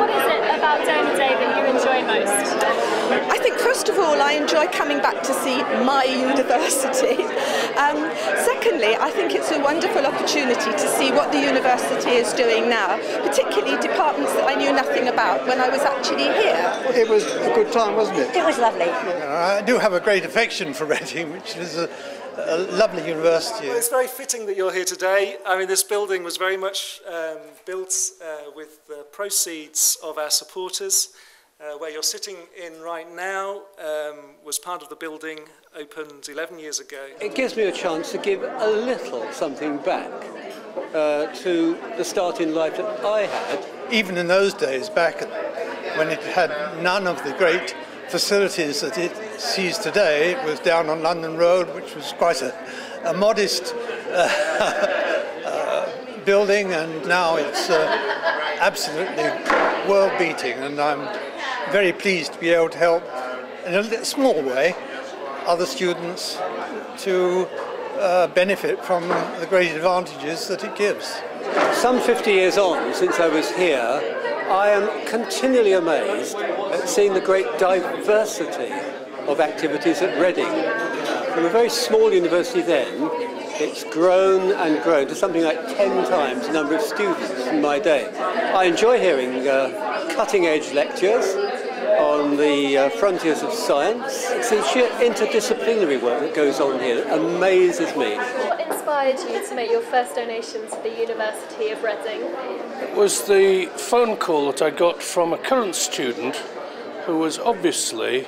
what is it about Donor Day that you enjoy most? I think first of all I enjoy coming back to see my university. Secondly, I think it's a wonderful opportunity to see what the university is doing now, particularly departments that I knew nothing about when I was actually here. It was a good time, wasn't it? It was lovely. I do have a great affection for Reading, which is a lovely university. Well, it's very fitting that you're here today. I mean, this building was very much built with the proceeds of our supporters. Where you're sitting in right now was part of the building opened 11 years ago. It gives me a chance to give a little something back to the start in life that I had. Even in those days, back when it had none of the great facilities that it sees today, it was down on London Road, which was quite a modest building, and now it's absolutely world-beating, and I'm very pleased to be able to help in a small way other students to benefit from the great advantages that it gives. Some 50 years on since I was here, I am continually amazed at seeing the great diversity of activities at Reading. From a very small university then, it's grown and grown to something like 10 times the number of students in my day. I enjoy hearing cutting-edge lectures on the frontiers of science. It's the sheer interdisciplinary work that goes on here that amazes me. What inspired you to make your first donation to the University of Reading? It was the phone call that I got from a current student who was obviously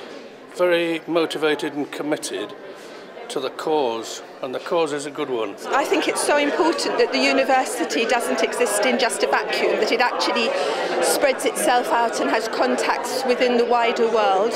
very motivated and committed to the cause, and the cause is a good one. I think it's so important that the university doesn't exist in just a vacuum, that it actually spreads itself out and has contacts within the wider world.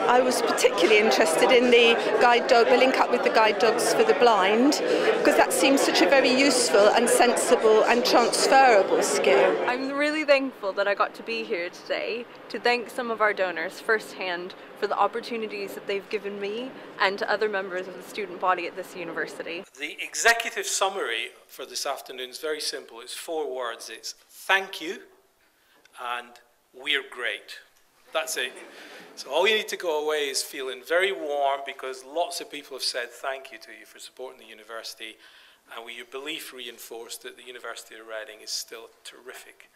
I was particularly interested in the guide dog, the link up with the guide dogs for the blind, because that seems such a very useful and sensible and transferable skill. I'm really thankful that I got to be here today to thank some of our donors firsthand for the opportunities that they've given me and to other members of the student body at this university. The executive summary for this afternoon is very simple. It's 4 words. It's thank you and we're great. That's it. So all you need to go away is feeling very warm, because lots of people have said thank you to you for supporting the university, and with your belief reinforced that the University of Reading is still terrific.